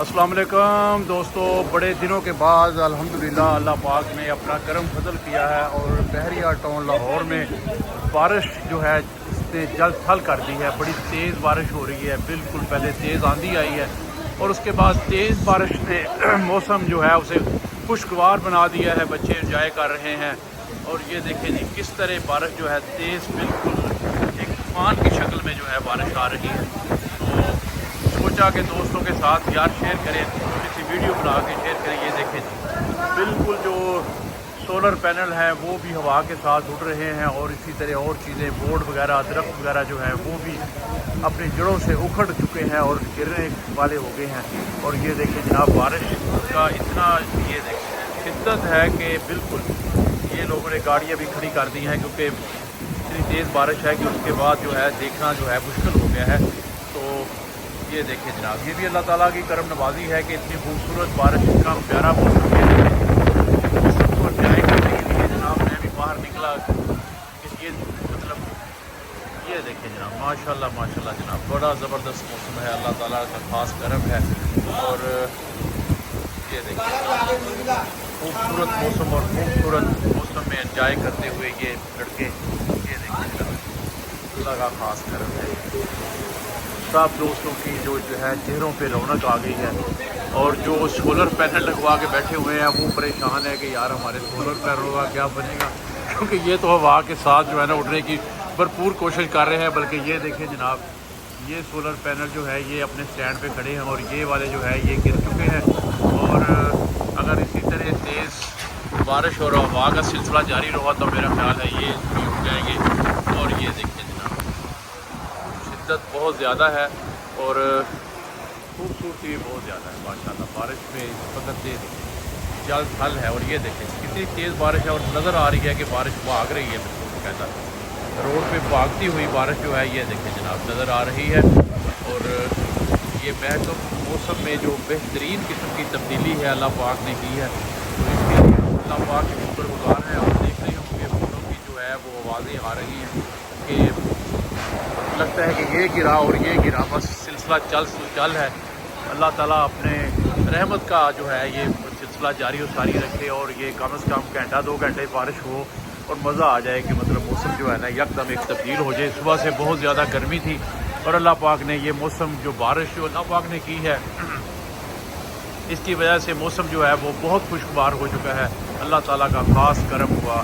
السلام علیکم دوستو، بڑے دنوں کے بعد الحمدللہ اللہ پاک نے اپنا کرم فضل کیا ہے اور بحریہ ٹاؤن لاہور میں بارش جو ہے اس نے جلد تھل کر دی ہے۔ بڑی تیز بارش ہو رہی ہے، بالکل پہلے تیز آندھی آئی ہے اور اس کے بعد تیز بارش نے موسم جو ہے اسے خوشگوار بنا دیا ہے۔ بچے انجوائے کر رہے ہیں اور یہ دیکھیں جی کس طرح بارش جو ہے تیز بالکل ایک طوفان کی شکل میں جو ہے بارش آ رہی ہے۔ تو سوچا کہ دوستوں کے ساتھ یار شیئر کریں، کسی ویڈیو بنا کے شیئر کریں۔ یہ دیکھیں جی بالکل جو سولر پینل ہیں وہ بھی ہوا کے ساتھ اڑ رہے ہیں اور اسی طرح اور چیزیں بورڈ وغیرہ درخت وغیرہ جو ہیں وہ بھی اپنی جڑوں سے اکھڑ چکے ہیں اور گرنے والے ہو گئے ہیں۔ اور یہ دیکھیں جناب بارش کا اتنا یہ دیکھیں شدت ہے کہ بالکل یہ لوگوں نے گاڑیاں بھی کھڑی کر دی ہیں کیونکہ اتنی تیز بارش ہے کہ اس کے بعد جو ہے دیکھنا جو ہے مشکل ہو گیا ہے۔ تو یہ دیکھیں جناب یہ بھی اللہ تعالیٰ کی کرم نوازی ہے کہ اتنی خوبصورت بارش کا پیارا موسم ہے۔ سب کو انجوائے کرنے کے لیے جناب میں بھی باہر نکلا کہ یہ مطلب یہ دیکھیں جناب ماشاءاللہ جناب بڑا زبردست موسم ہے، اللہ تعالیٰ کا خاص کرم ہے۔ اور یہ دیکھیں خوبصورت موسم اور خوبصورت موسم میں انجوائے کرتے ہوئے یہ لڑکے یہ دیکھیں جناب اللہ کا خاص کرم ہے۔ سب دوستوں کی جو ہے چہروں پہ رونق آ گئی ہے اور جو سولر پینل لگوا کے بیٹھے ہوئے ہیں وہ پریشان ہے کہ یار ہمارے سولر پینل کا کیا بنے گا، کیونکہ یہ تو ہوا کے ساتھ جو ہے نا اڑنے کی بھرپور کوشش کر رہے ہیں۔ بلکہ یہ دیکھیں جناب یہ سولر پینل جو ہے یہ اپنے سٹینڈ پہ کھڑے ہیں اور یہ والے جو ہے یہ گر چکے ہیں۔ اور اگر اسی طرح تیز بارش اور ہوا کا سلسلہ جاری رہا تو میرا خیال ہے یہ بھی اڑ جائیں گے۔ اور یہ دیکھیں جناب شدت بہت زیادہ ہے اور خوبصورتی بہت زیادہ ہے ماشاءاللہ۔ بارش میں اس وقت جلد پھل ہے اور یہ دیکھیں کتنی تیز بارش ہے اور نظر آ رہی ہے کہ بارش بھاگ رہی ہے بالکل کہتا روڈ پہ بھاگتی ہوئی بارش جو ہے یہ دیکھیں جناب نظر آ رہی ہے۔ اور یہ محکم موسم میں جو بہترین قسم کی تبدیلی ہے اللہ پاک نے کی ہے، تو اس کے لیے اللہ پاک کے شکر گزار ہیں۔ اور دیکھ رہے ہوں گے فونوں کی جو ہے وہ آوازیں آ رہی ہیں کہ لگتا ہے کہ یہ گرا اور یہ گرا، بس سلسلہ چل ہے۔ اللہ تعالیٰ اپنے رحمت کا جو ہے یہ سلسلہ جاری و ساری رکھے اور یہ کم از کم گھنٹہ 2 گھنٹے بارش ہو اور مزہ آ جائے کہ مطلب موسم جو ہے نا یکدم ایک تبدیل ہو جائے۔ صبح سے بہت زیادہ گرمی تھی اور اللہ پاک نے یہ موسم جو بارش جو اللہ پاک نے کی ہے اس کی وجہ سے موسم جو ہے وہ بہت خوشگوار ہو چکا ہے۔ اللہ تعالیٰ کا خاص کرم ہوا۔